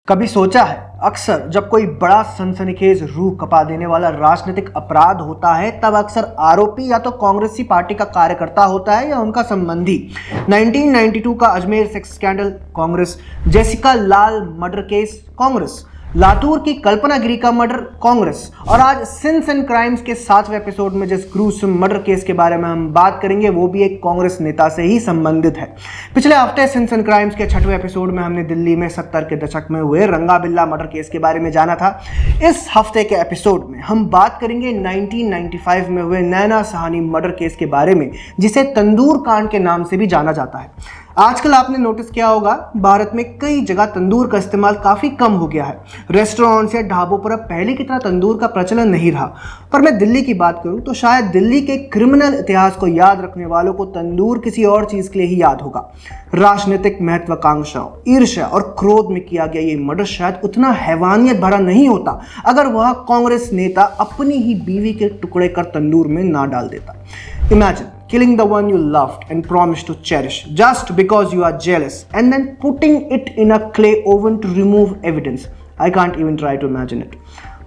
कभी सोचा है अक्सर जब कोई बड़ा सनसनीखेज रूह कपा देने वाला राजनीतिक अपराध होता है तब अक्सर आरोपी या तो कांग्रेसी पार्टी का कार्यकर्ता होता है या उनका संबंधी। 1992 का Ajmer sex scandal Congress, Jessica Lal murder case Congress, Latur की कल्पना गिरी का मर्डर कांग्रेस और आज सिंस एंड क्राइम्स के 7वें एपिसोड में जिस ग्रूसम मर्डर केस के बारे में हम बात करेंगे वो भी एक कांग्रेस नेता से ही संबंधित है। पिछले हफ्ते सिंस एंड क्राइम्स के 6वें एपिसोड में हमने दिल्ली में 70 के दशक में हुए रंगा बिल्ला मर्डर केस के बारे में जाना था। इस हफ्ते के एपिसोड में हम बात करेंगे 1995 में हुए नैना सहानी मर्डर केस के बारे में, जिसे तंदूर कांड के नाम से भी जाना जाता है। आजकल आपने नोटिस किया होगा भारत में कई जगह तंदूर का इस्तेमाल काफ़ी कम हो गया है। रेस्टोरेंट्स या ढाबों पर अब पहले की तरह तंदूर का प्रचलन नहीं रहा। पर मैं दिल्ली की बात करूं तो शायद दिल्ली के क्रिमिनल इतिहास को याद रखने वालों को तंदूर किसी और चीज़ के लिए ही याद होगा। राजनीतिक महत्वाकांक्षाओं, ईर्ष्या और क्रोध में किया गया ये मर्डर शायद उतना हैवानियत भरा नहीं होता अगर वह कांग्रेस नेता अपनी ही बीवी के टुकड़े कर तंदूर में ना डाल देता। Imagine killing the one you loved and promised to cherish just because you are jealous and then putting it in a clay oven to remove evidence. I can't even try to imagine it.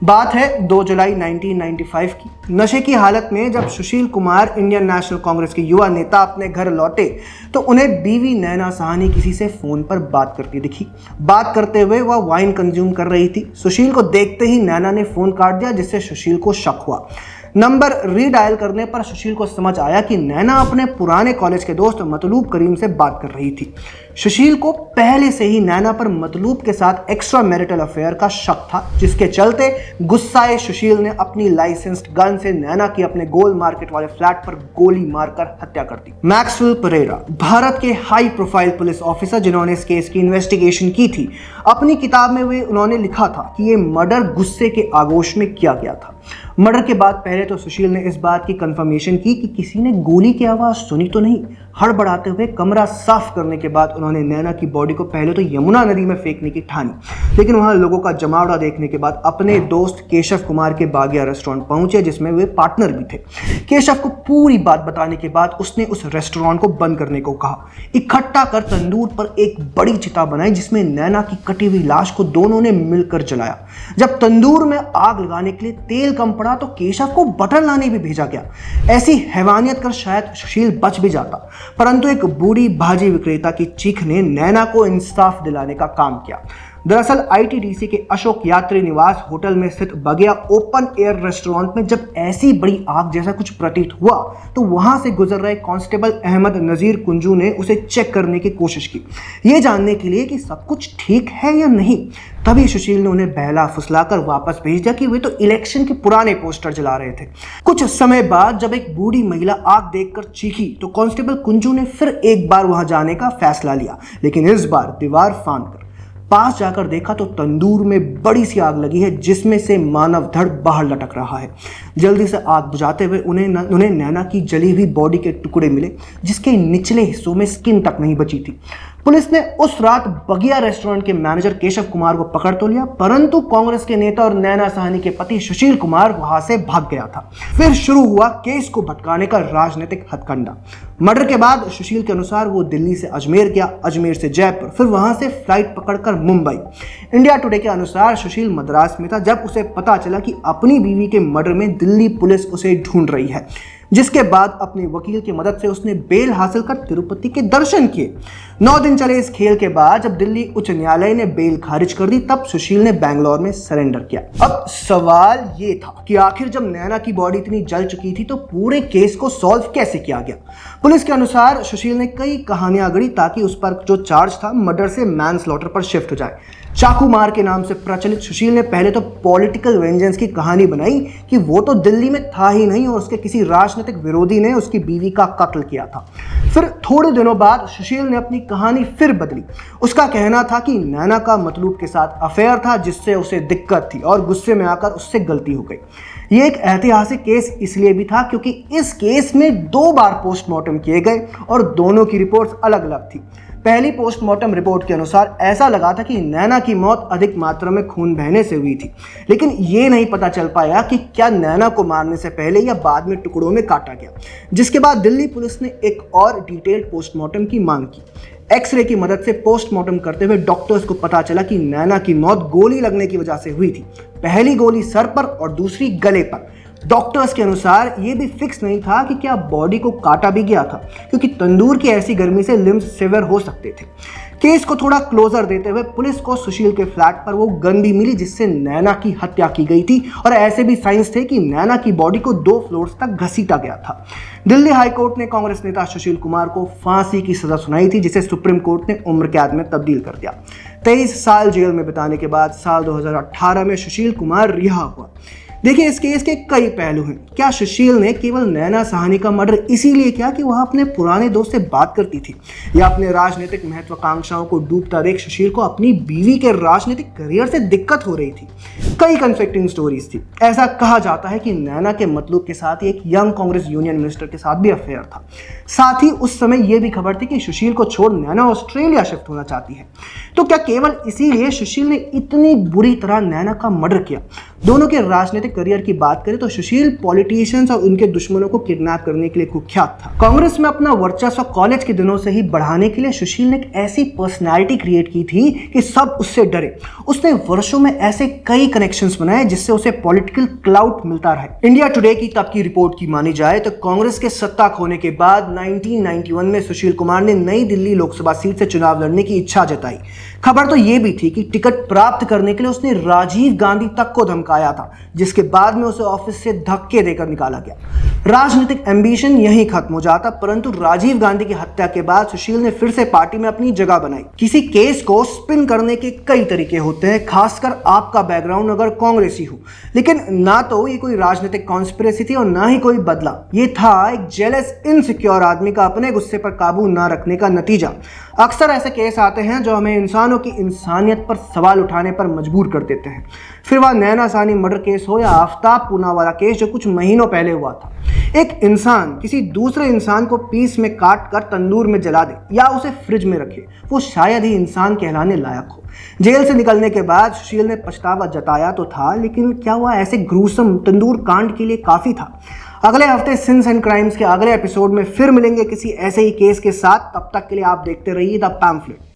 बात है 2 जुलाई 1995 की। नशे की हालत में जब Sushil Kumar Indian national Congress के युवा नेता अपने घर लौटे तो उन्हें बीवी नैना सहानी किसी से फोन पर बात करती दिखी। बात करते हुए वह वाइन कंज्यूम कर रही थी। सुशील को देखते ही नैना ने फोन काट दिया, जिससे सुशील को शक हुआ। नंबर रीडायल करने पर सुशील को समझ आया कि नैना अपने पुराने कॉलेज के दोस्त मतलूब करीम से बात कर रही थी। सुशील को पहले से ही नैना पर मतलूब के साथ एक्स्ट्रा मैरिटल अफेयर का शक था, जिसके चलते गुस्साए सुशील ने अपनी लाइसेंस्ड गन से नैना की अपने गोल मार्केट वाले फ्लैट पर गोली मारकर हत्या कर दी। मैक्सवेल परेरा, भारत के हाई प्रोफाइल पुलिस ऑफिसर जिन्होंने इस केस की इन्वेस्टिगेशन की थी, अपनी किताब में उन्होंने लिखा था कि यह मर्डर गुस्से के आगोश में किया गया था। मर्डर के बाद पहले तो सुशील ने इस बात की कंफर्मेशन की कि किसी ने गोली की आवाज सुनी तो नहीं। हड़बड़ाते हुए कमरा साफ करने के बाद उन्होंने नैना की बॉडी को पहले तो यमुना नदी में फेंकने की ठानी, लेकिन वहां लोगों का जमावड़ा देखने के बाद अपने दोस्त केशव कुमार के बागिया रेस्टोरेंट पहुंचे, जिसमें वे पार्टनर भी थे। केशव को पूरी बात बताने के बाद उसने उस रेस्टोरेंट को बंद करने को कहा। इकट्ठा कर तंदूर पर एक बड़ी चिता बनाई, जिसमें नैना की कटी हुई लाश को दोनों ने मिलकर जलाया। जब तंदूर में आग लगाने के लिए तेल कम पड़ा तो केशव को बटर लाने भी भेजा गया। ऐसी हैवानियत कर शायद सुशील बच भी जाता, परंतु एक बूढ़ी भाजी विक्रेता की चीख ने नैना को इंसाफ दिलाने का काम किया। दरअसल आईटीडीसी के अशोक यात्री निवास होटल में स्थित बगिया ओपन एयर रेस्टोरेंट में जब ऐसी बड़ी आग जैसा कुछ प्रतीत हुआ तो वहां से गुजर रहे कांस्टेबल अहमद नजीर कुंजू ने उसे चेक करने की कोशिश की, ये जानने के लिए कि सब कुछ ठीक है या नहीं। तभी सुशील ने उन्हें बहला फुसलाकर वापस भेज दिया कि वे तो इलेक्शन के पुराने पोस्टर जला रहे थे। कुछ समय बाद जब एक बूढ़ी महिला आग देखकर चीखी तो कांस्टेबल कुंजू ने फिर एक बार वहां जाने का फैसला लिया, लेकिन इस बार दीवार फांदकर। पास जाकर देखा तो तंदूर में बड़ी सी आग लगी है, जिसमें से मानव धड़ बाहर लटक रहा है। जल्दी से आग बुझाते हुए उन्हें नैना की जली हुई बॉडी के टुकड़े मिले, जिसके निचले हिस्सों में स्किन तक नहीं बची थी। पुलिस ने उस रात बगिया रेस्टोरेंट के मैनेजर केशव कुमार को पकड़ तो लिया, परंतु कांग्रेस के नेता और नैना सहानी के पति सुशील कुमार वहां से भाग गया था। फिर शुरू हुआ केस को भटकाने का राजनीतिक हथकंडा। मर्डर के बाद सुशील के अनुसार वो दिल्ली से अजमेर गया, अजमेर से जयपुर, फिर वहां से फ्लाइट पकड़कर मुंबई। इंडिया टुडे के अनुसार सुशील मद्रास में था जब उसे पता चला कि अपनी बीवी के मर्डर में दिल्ली पुलिस उसे ढूंढ रही है, जिसके बाद अपने वकील की मदद से उसने बेल हासिल कर तिरुपति के दर्शन किए। 9 दिन चले इस खेल के बाद जब दिल्ली उच्च न्यायालय ने बेल खारिज कर दी तब सुशील ने बैंगलोर में सरेंडर किया। अब सवाल ये था कि आखिर जब नैना की बॉडी इतनी जल चुकी थी तो पूरे केस को सॉल्व कैसे किया गया। पुलिस के अनुसार सुशील ने कई कहानियां गढ़ी ताकि उस पर जो चार्ज था मर्डर से मैनस्लॉटर पर शिफ्ट हो जाए। चाकू मार के नाम से प्रचलित सुशील ने पहले तो पॉलिटिकल वेंजेंस की कहानी बनाई कि वो तो दिल्ली में था ही नहीं और उसके किसी राजनीतिक विरोधी ने उसकी बीवी का कत्ल किया था। फिर थोड़े दिनों बाद सुशील ने अपनी कहानी फिर बदली। उसका कहना था कि नैना का मतलूब के साथ अफेयर था, जिससे उसे दिक्कत थी और गुस्से में आकर उससे गलती हो गई। ये एक ऐतिहासिक केस इसलिए भी था क्योंकि इस केस में 2 बार पोस्टमार्टम किए गए और दोनों की रिपोर्ट्स अलग अलग थी। पहली पोस्टमार्टम रिपोर्ट के अनुसार ऐसा लगा था कि नैना की मौत अधिक मात्रा में खून बहने से हुई थी, लेकिन ये नहीं पता चल पाया कि क्या नैना को मारने से पहले या बाद में टुकड़ों में काटा गया। जिसके बाद दिल्ली पुलिस ने एक और डिटेल्ड पोस्टमार्टम की मांग की। एक्सरे की मदद से पोस्टमार्टम करते हुए डॉक्टर्स को पता चला कि नैना की मौत गोली लगने की वजह से हुई थी। पहली गोली सर पर और दूसरी गले पर। डॉक्टर्स के अनुसार ये भी फिक्स नहीं था कि क्या बॉडी को काटा भी गया था, क्योंकि तंदूर की ऐसी गर्मी से लिम्स सेवर हो सकते थे। केस को थोड़ा क्लोजर देते हुए पुलिस को सुशील के फ्लैट पर वो गन भी मिली जिससे नैना की हत्या की गई थी, और ऐसे भी साइंस थे कि नैना की बॉडी को 2 फ्लोर्स तक घसीटा गया था। दिल्ली हाईकोर्ट ने कांग्रेस नेता सुशील कुमार को फांसी की सजा सुनाई थी, जिसे सुप्रीम कोर्ट ने उम्र कैद में तब्दील कर दिया। 23 साल जेल में बिताने के बाद साल 2018 में सुशील कुमार रिहा हुआ। देखिए, इस केस के कई पहलू हैं। क्या सुशील ने केवल नैना साहनी का मर्डर इसीलिए किया कि वह अपने पुराने दोस्त से बात करती थी, या अपने राजनीतिक महत्वाकांक्षाओं को डूबता देख सुशील को अपनी बीवी के राजनीतिक करियर से दिक्कत हो रही थी? कई कंफ्लिक्टिंग स्टोरीज थी। ऐसा कहा जाता है कि नैना के मतलूब के साथ ही एक यंग कांग्रेस यूनियन मिनिस्टर के साथ भी अफेयर था। साथ ही उस समय यह भी खबर थी कि सुशील को छोड़ नैना ऑस्ट्रेलिया शिफ्ट होना चाहती है। तो क्या केवल इसीलिए सुशील ने इतनी बुरी तरह नैना का मर्डर किया? दोनों के राजनीतिक करियर की बात करें तो सुशील पॉलिटिशियंस और उनके दुश्मनों को किडनैप करने के लिए कुख्यात था। कांग्रेस में अपना वर्चस्व कॉलेज के दिनों से ही बढ़ाने के लिए सुशील ने एक ऐसी पर्सनैलिटी क्रिएट की थी कि सब उससे डरे। उसने वर्षों में ऐसे कई कनेक्शंस बनाए जिससे उसे पॉलिटिकल क्लाउट मिलता रहे। इंडिया टुडे की तब की रिपोर्ट की मानी जाए तो कांग्रेस के सत्ता खोने के बाद 1991 में सुशील कुमार ने नई दिल्ली लोकसभा सीट से चुनाव लड़ने की इच्छा जताई। खबर तो यह भी थी कि टिकट प्राप्त करने के लिए उसने राजीव गांधी तक को धमकाया था, जिसके बाद में उसे ऑफिस से धक्के देकर निकाला गया। राजनीतिक एम्बिशन यहीं खत्म हो जाता, परंतु राजीव गांधी की हत्या के बाद सुशील ने फिर से पार्टी में अपनी जगह बनाई। किसी केस को स्पिन करने के कई तरीके होते हैं, खासकर आपका बैकग्राउंड अगर कांग्रेसी हो। लेकिन ना तो ये कोई राजनीतिक कॉन्स्पिरेसी थी और ना ही कोई बदला। ये था एक जेलस इनसिक्योर आदमी का अपने गुस्से पर काबू ना रखने का नतीजा। अक्सर ऐसे केस आते हैं जो हमें इंसानों की इंसानियत पर सवाल उठाने पर मजबूर कर देते हैं। फिर वह नैना साहनी मर्डर केस हो या आफ्ताब पूनावाला केस जो कुछ महीनों पहले हुआ था। एक इंसान किसी दूसरे इंसान को पीस में काट कर तंदूर में जला दे या उसे फ्रिज में रखे, वो शायद ही इंसान कहलाने लायक हो। जेल से निकलने के बाद सुशील ने पछतावा जताया तो था, लेकिन क्या वह ऐसे ग्रूसम तंदूर कांड के लिए काफी था? अगले हफ्ते सिंस एंड क्राइम्स के अगले एपिसोड में फिर मिलेंगे किसी ऐसे ही केस के साथ। तब तक के लिए आप देखते रहिए द पैम्फलेट।